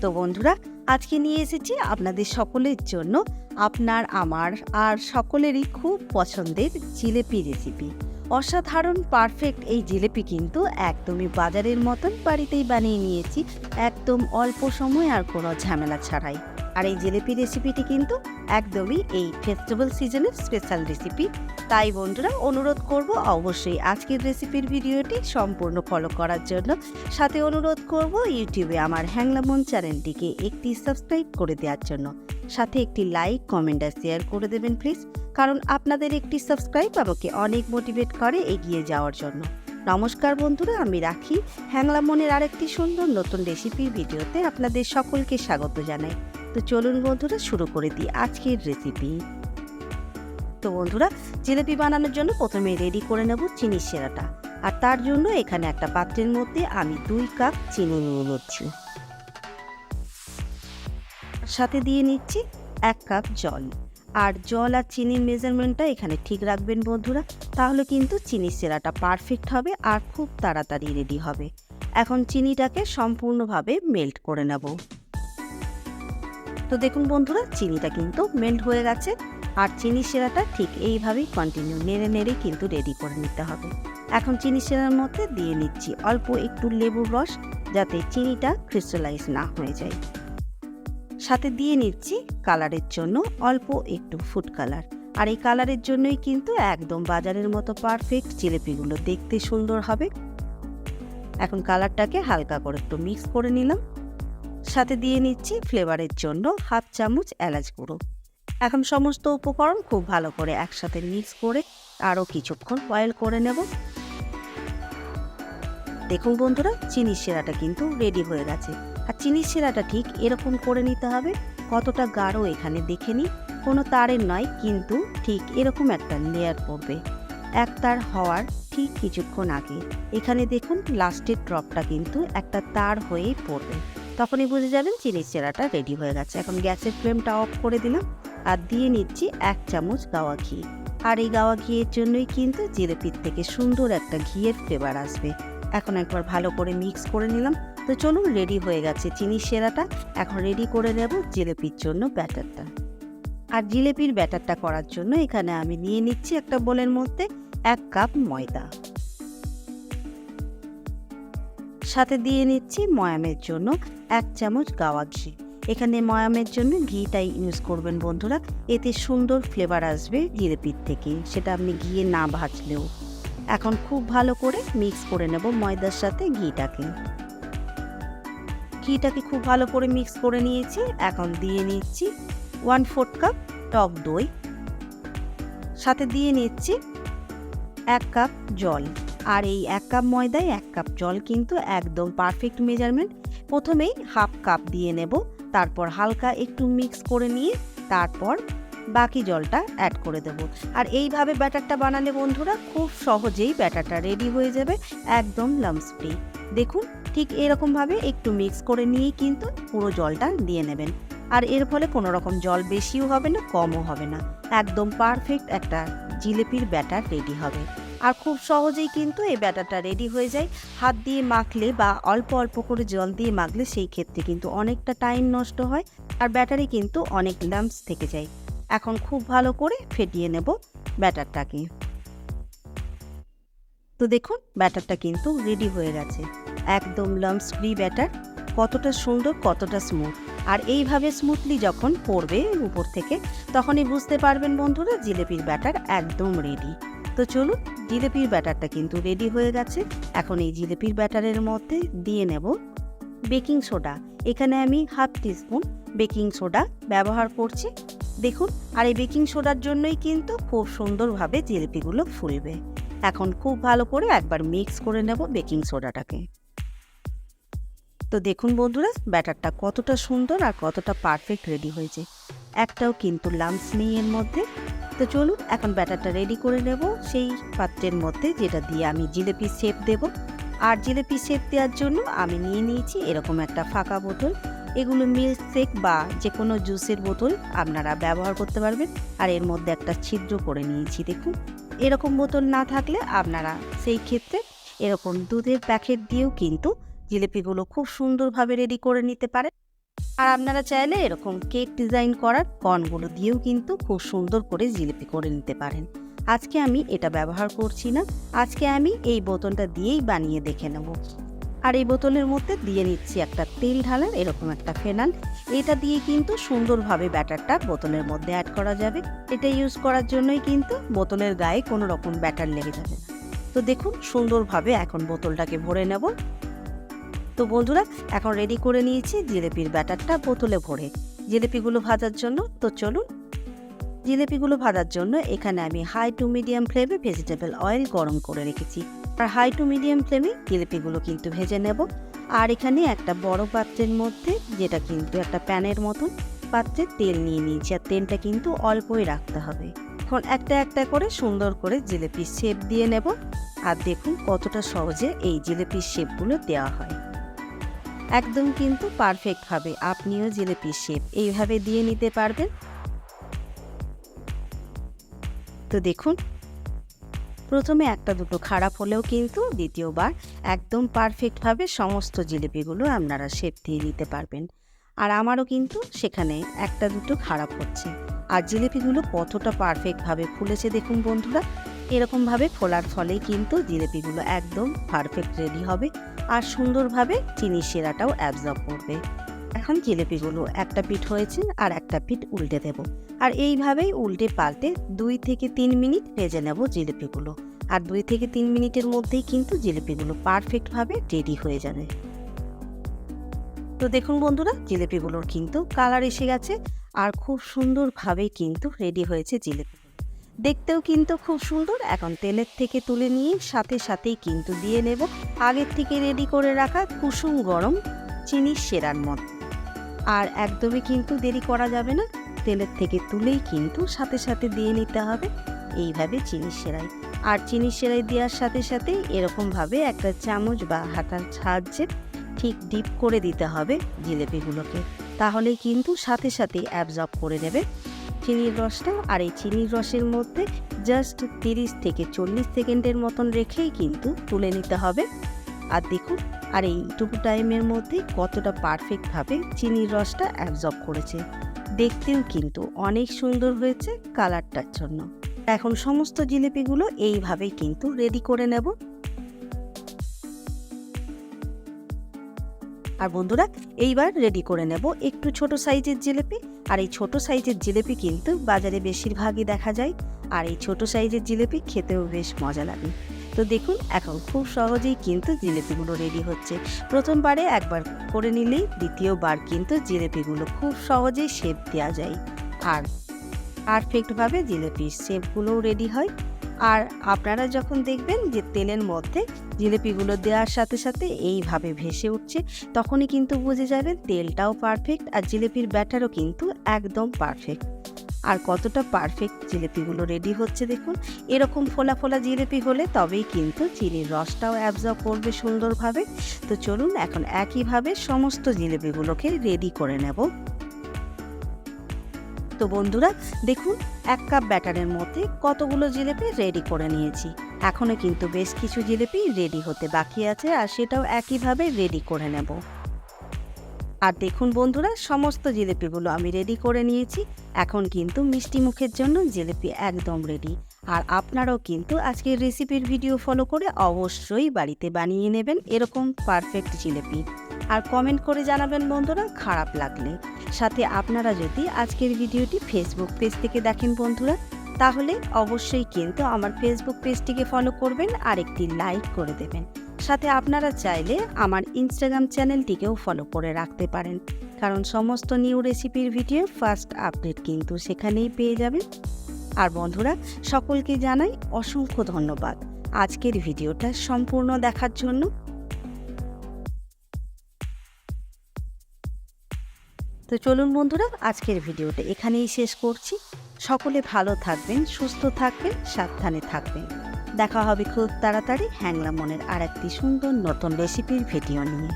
তো বন্ধুরা, আজকে নিয়ে এসেছি আপনাদের সকলের জন্য আপনার আমার আর সকলেরই খুব পছন্দের জিলেপি রেসিপি। অসাধারণ পারফেক্ট এই জিলেপি কিন্তু একদমই বাজারের মতন বাড়িতেই বানিয়ে নিয়েছি, একদম অল্প সময় আর কোনো ঝামেলা ছাড়াই। আর এই জিলেপি রেসিপিটি কিন্তু একদমই এই ফেস্টিভ্যাল সিজনের স্পেশাল রেসিপি। তাই বন্ধুরা, অনুরোধ করব অবশ্যই আজকের রেসিপির ভিডিওটি সম্পূর্ণ ফলো করার জন্য। সাথে অনুরোধ করব ইউটিউবে আমার হ্যাংলামন চ্যানেলটিকে একটি সাবস্ক্রাইব করে দেওয়ার জন্য। সাথে একটি লাইক, কমেন্ট আর শেয়ার করে দেবেন প্লিজ, কারণ আপনাদের একটি সাবস্ক্রাইব আমাকে অনেক মোটিভেট করে এগিয়ে যাওয়ার জন্য। নমস্কার বন্ধুরা, আমি রাখি হ্যাংলামনের আরেকটি সুন্দর নতুন রেসিপির ভিডিওতে আপনাদের সকলকে স্বাগত জানাই। তো চলুন বন্ধুরা, শুরু করে দিই আজকের রেসিপি। তো বন্ধুরা, জিলেপি বানানোর জন্য প্রথমে রেডি করে নেব চিনির শিরাটা। আর তার জন্য এখানে একটা পাত্রের মধ্যে আমি 2 কাপ চিনি নিয়ে নিচ্ছি। সাথে দিয়ে নিচ্ছি 1 কাপ জল। আর জল আর চিনির মেজারমেন্টটা এখানে ঠিক রাখবেন বন্ধুরা, তাহলে কিন্তু চিনির শিরাটা পারফেক্ট হবে আর খুব তাড়াতাড়ি রেডি হবে। এখন চিনিটাকে সম্পূর্ণভাবে মেল্ট করে নেব। তো দেখুন বন্ধুরা, চিনিটা কিন্তু মেল্ট হয়ে গেছে। আর চিনি শিরাটা ঠিক এইভাবেই কন্টিনিউ নেড়ে নেড়ে কিন্তু রেডি করে নিতে হবে। এখন চিনি শিরার মধ্যে দিয়ে নিচ্ছি অল্প একটু লেবুর রস, যাতে চিনিটা ক্রিস্টালাইজ না হয়ে যায়। সাথে দিয়ে নিচ্ছি কালারের জন্য অল্প একটু ফুড কালার। আর এই কালারের জন্যই কিন্তু একদম বাজারের মতো পারফেক্ট জিলেপিগুলো দেখতে সুন্দর হবে। এখন কালারটাকে হালকা করে একটু মিক্স করে নিলাম। সাথে দিয়ে নিচ্ছি ফ্লেভারের জন্য 1/2 চামচ এলাচ গুঁড়ো। এখন সমস্ত উপকরণ খুব ভালো করে একসাথে মিক্স করে আরও কিছুক্ষণ বয়েল করে নেব। দেখুন বন্ধুরা, চিনির শিরাটা কিন্তু রেডি হয়ে গেছে। আর চিনির শিরাটা ঠিক এরকম করে নিতে হবে। কতটা গাঢ় এখানে দেখে নিই, কোনো তারের নয়, কিন্তু ঠিক এরকম একটা লেয়ার পড়বে এক তার হওয়ার ঠিক কিছুক্ষণ আগে। এখানে দেখুন লাস্টের ড্রপটা কিন্তু একটা তার হয়েই পড়বে, তখনই বুঝে যাবেন চিনির শিরাটা রেডি হয়ে গেছে। এখন গ্যাসের ফ্লেমটা অফ করে দিলাম আর দিয়ে নিচ্ছি 1 চামচ গাওয়া ঘি। আর এই গাওয়া ঘিয়ের জন্যই কিন্তু জিলেপির থেকে সুন্দর একটা ঘিয়ের ফ্লেভার আসবে। এখন একবার ভালো করে মিক্স করে নিলাম। তো চলুন, রেডি হয়ে গেছে চিনির শিরাটা। এখন রেডি করে নেব জিলেপির জন্য ব্যাটারটা। আর জিলেপির ব্যাটারটা করার জন্য এখানে আমি নিয়ে নিচ্ছি একটা বোলের মধ্যে 1 কাপ ময়দা। সাথে দিয়ে নিচ্ছি ময়ামের জন্য 1 চামচ গাওয়া ঘি। এখানে ময়ামের জন্য ঘিটাই ইউজ করবেন বন্ধুরা, এতে সুন্দর ফ্লেভার আসবে জিলেপির থেকে, সেটা আপনি ঘিয়ে না ভাজলেও। এখন খুব ভালো করে মিক্স করে নেব ময়দার সাথে ঘিটাকে। ঘিটাকে খুব ভালো করে মিক্স করে নিয়েছি। এখন দিয়ে নিচ্ছি 1/4 কাপ টক দই। সাথে দিয়ে নিচ্ছি 1 কাপ জল। আর এই 1 কাপ ময়দায় 1 কাপ জল কিন্তু একদম পারফেক্ট মেজারমেন্ট। প্রথমেই 1/2 কাপ দিয়ে নেব, তারপর হালকা একটু মিক্স করে নিয়ে তারপর বাকি জলটা অ্যাড করে দেব। আর এইভাবে ব্যাটারটা বানালে বন্ধুরা খুব সহজেই ব্যাটারটা রেডি হয়ে যাবে, একদম লাম্পস ফ্রি। দেখুন ঠিক এরকমভাবে একটু মিক্স করে নিয়েই কিন্তু পুরো জলটা দিয়ে নেবেন। আর এর ফলে কোনো রকম জল বেশিও হবে না, কমও হবে না, একদম পারফেক্ট একটা জিলেপির ব্যাটার রেডি হবে। আর খুব সহজেই কিন্তু এই ব্যাটারটা রেডি হয়ে যায়। হাত দিয়ে মাখলে বা অল্প অল্প করে জল দিয়ে মাখলে সেই ক্ষেত্রে কিন্তু অনেকটা টাইম নষ্ট হয় আর ব্যাটারে কিন্তু অনেক লাম্পস থেকে যায়। এখন খুব ভালো করে ফেটিয়ে নেব ব্যাটারটাকে। তো দেখুন ব্যাটারটা কিন্তু রেডি হয়ে গেছে, একদম লাম্পস ফ্রি ব্যাটার। কতটা সুন্দর, কতটা স্মুথ। আর এইভাবে স্মুথলি যখন পড়বে উপর থেকে, তখনই বুঝতে পারবেন বন্ধুরা জিলেপির ব্যাটার একদম রেডি। তো চলুন, জিলেপির ব্যাটারটা কিন্তু রেডি হয়ে গেছে। এখন এই জিলেপির ব্যাটারের মধ্যে দিয়ে নেব বেকিং সোডা। এখানে আমি 1/2 টিস্পুন বেকিং সোডা ব্যবহার করছি। দেখুন, আর এই বেকিং সোডার জন্যই কিন্তু খুব সুন্দরভাবে জিলেপিগুলো ফুলবে। এখন খুব ভালো করে একবার মিক্স করে নেব বেকিং সোডাটাকে। তো দেখুন বন্ধুরা, ব্যাটারটা কতটা সুন্দর আর কতটা পারফেক্ট রেডি হয়েছে, একটাও কিন্তু লাম্পস নেই এর মধ্যে। তো চলুন, এখন ব্যাটারটা রেডি করে নেব সেই পাত্রের মধ্যে, যেটা দিয়ে আমি জিলেপি শেপ দেব। আর জিলেপি শেপ দেওয়ার জন্য আমি নিয়ে নিয়েছি এরকম একটা ফাঁকা বোতল। এগুলো মিল্ক শেক বা যে কোনো জুসের বোতল আপনারা ব্যবহার করতে পারবেন। আর এর মধ্যে একটা ছিদ্র করে নিয়েছি। দেখুন, এরকম বোতল না থাকলে আপনারা সেই ক্ষেত্রে এরকম দুধের প্যাকেট দিয়েও কিন্তু জিলেপিগুলো খুব সুন্দরভাবে রেডি করে নিতে পারেন। আর আপনারা চাইলে এরকম কেক ডিজাইন করার কর্নগুলো দিয়েও কিন্তু খুব সুন্দর করে জিলিপি করে নিতে পারেন। আজকে আমি এটা ব্যবহার করছি না, আজকে আমি এই বোতলটা দিয়েই বানিয়ে দেখে নেব। আর এই বোতলের মধ্যে দিয়ে নিচ্ছি একটা তেল ঢালার এরকম একটা ফেনাল। এটা দিয়ে কিন্তু সুন্দরভাবে ব্যাটারটা বোতলের মধ্যে অ্যাড করা যাবে। এটা ইউজ করার জন্যই কিন্তু বোতলের গায়ে কোনো রকম ব্যাটার লেগে যাবে না। তো দেখুন সুন্দরভাবে এখন বোতলটাকে ভরে নেব। তো বন্ধুরা, এখন রেডি করে নিয়েছি জিলিপির ব্যাটারটা বোতলে ভরে জিলিপিগুলো ভাজার জন্য। তো চলুন, জিলিপিগুলো ভাজার জন্য এখানে আমি হাই টু মিডিয়াম ফ্লেমে ভেজিটেবল অয়েল গরম করে রেখেছি। আর হাই টু মিডিয়াম ফ্লেমে জিলিপিগুলো কিন্তু ভেজে নেব। আর এখানে একটা বড় পাত্রের মধ্যে, যেটা কিন্তু একটা প্যানের মতন পাত্রে, তেল নিয়ে নিয়েছি। আর তেলটা কিন্তু অল্পই রাখতে হবে। এখন একটা একটা করে সুন্দর করে জিলিপির শেপ দিয়ে নেব। আর দেখুন কতটা সহজে এই জিলিপির শেপগুলো দেওয়া হয়। একদম কিন্তু পারফেক্টভাবে আপনিও জিলিপির শেপ এইভাবে দিয়ে নিতে পারবেন। তো দেখুন, প্রথমে একটা দুটো খারাপ হলেও কিন্তু দ্বিতীয়বার একদম পারফেক্টভাবে সমস্ত জিলিপিগুলো আপনারা শেপ দিয়ে নিতে পারবেন। আর আমারও কিন্তু সেখানে একটা দুটো খারাপ হচ্ছে। আর জিলিপিগুলো কতটা পারফেক্টভাবে ফুলেছে দেখুন বন্ধুরা। এরকমভাবে ফোলার ফলেই কিন্তু জিলিপিগুলো একদম পারফেক্ট রেডি হবে আর সুন্দরভাবে চিনির শিরাটাও অ্যাবজর্ব করবে। এখন জিলিপিগুলো একটা পিঠ হয়েছে আর একটা পিঠ উল্টে দেব। আর এইভাবেই উল্টে পাল্টে 2 থেকে 3 মিনিট ভেজে নেব জিলিপিগুলো। আর 2 থেকে 3 মিনিটের মধ্যেই কিন্তু জিলিপিগুলো পারফেক্টভাবে রেডি হয়ে যাবে। তো দেখুন বন্ধুরা, জিলিপিগুলোর কিন্তু কালার এসে গেছে আর খুব সুন্দরভাবে কিন্তু রেডি হয়েছে জিলিপি। দেখতেও কিন্তু খুব সুন্দর। এখন তেলের থেকে তুলে নিয়ে সাথে সাথেই কিন্তু দিয়ে নেব আগের থেকে রেডি করে রাখা কুসুম গরম চিনির শিরার মধ্যে। আর একদমই কিন্তু দেরি করা যাবে না, তেলের থেকে তুলেই কিন্তু সাথে সাথে দিয়ে নিতে হবে এইভাবে চিনির শিরায়। আর চিনির শিরায় দেওয়ার সাথে সাথে এরকমভাবে একটা চামচ বা হাতার সাহায্যে ঠিক ডিপ করে দিতে হবে জিলিপিগুলোকে। তাহলেই কিন্তু সাথে সাথে অ্যাবজর্ব করে নেবে চিনির রসটা। আর এই চিনির রসের মধ্যে জাস্ট 30 থেকে 40 সেকেন্ডের মতন রেখেই কিন্তু তুলে নিতে হবে। আর দেখুন, আর এইটুকু টাইমের মধ্যে কতটা পারফেক্টভাবে চিনির রসটা অ্যাবজর্ব করেছে। দেখতেও কিন্তু অনেক সুন্দর হয়েছে কালারটার জন্য। এখন সমস্ত জিলিপিগুলো এইভাবেই কিন্তু রেডি করে নেব। আর বন্ধুরা, এইবার রেডি করে নেব একটু ছোট সাইজের জিলিপি। আর এই ছোট সাইজের জিলিপি কিন্তু বাজারে বেশিরভাগই দেখা যায়। আর এই ছোট সাইজের জিলিপি খেতেও বেশ মজা লাগে। তো দেখুন, এখন খুব সহজেই কিন্তু জিলিপিগুলো রেডি হচ্ছে। প্রথমবারে একবার করে নিলেই দ্বিতীয়বার কিন্তু জিলিপিগুলো খুব সহজেই শেপ দেওয়া যায় আর পারফেক্টভাবে জিলিপির শেপগুলোও রেডি হয়। আর আপনারা যখন দেখবেন যে তেলের মধ্যে জিলিপিগুলো দেওয়ার সাথে সাথে এইভাবে ভেসে উঠছে, তখনই কিন্তু বুঝে যাবেন তেলটাও পারফেক্ট আর জিলিপির ব্যাটারও কিন্তু একদম পারফেক্ট। আর কতটা পারফেক্ট জিলিপিগুলো রেডি হচ্ছে দেখুন। এরকম ফোলা ফোলা জিলিপি হলে তবেই কিন্তু চিনির রসটাও অ্যাবজর্ব করবে সুন্দরভাবে। তো চলুন, এখন একইভাবে সমস্ত জিলিপিগুলোকে রেডি করে নেব। তো বন্ধুরা দেখুন, 1 কাপ ব্যাটারের মধ্যে কতগুলো জিলিপি রেডি করে নিয়েছি। এখনও কিন্তু বেশ কিছু জিলিপি রেডি হতে বাকি আছে, আর সেটাও একইভাবে রেডি করে নেব। আর দেখুন বন্ধুরা, সমস্ত জিলিপিগুলো আমি রেডি করে নিয়েছি। এখন কিন্তু মিষ্টি মুখের জন্য জিলিপি একদম রেডি। আর আপনারাও কিন্তু আজকের রেসিপির ভিডিও ফলো করে অবশ্যই বাড়িতে বানিয়ে নেবেন এরকম পারফেক্ট জিলিপি। আর কমেন্ট করে জানাবেন বন্ধুরা খারাপ লাগলে। সাথে আপনারা যদি আজকের ভিডিওটি ফেসবুক পেজ থেকে দেখেন বন্ধুরা, তাহলে অবশ্যই কিন্তু আমার ফেসবুক পেজটিকে ফলো করবেন আর একটি লাইক করে দেবেন। সাথে আপনারা চাইলে আমার ইনস্টাগ্রাম চ্যানেলটিকেও ফলো করে রাখতে পারেন, কারণ সমস্ত নিউ রেসিপির ভিডিও ফার্স্ট আপডেট কিন্তু সেখানেই পেয়ে যাবেন। আর বন্ধুরা, সকলকে জানাই অসংখ্য ধন্যবাদ আজকের ভিডিওটা সম্পূর্ণ দেখার জন্য। তো চলুন বন্ধুরা, আজকের ভিডিওটা এখানেই শেষ করছি। সকলে ভালো থাকবেন, সুস্থ থাকবেন, সাবধানে থাকবেন। দেখা হবে খুব তাড়াতাড়ি হ্যাংলা মনের আর একটি সুন্দর নতুন রেসিপির ভিডিও নিয়ে।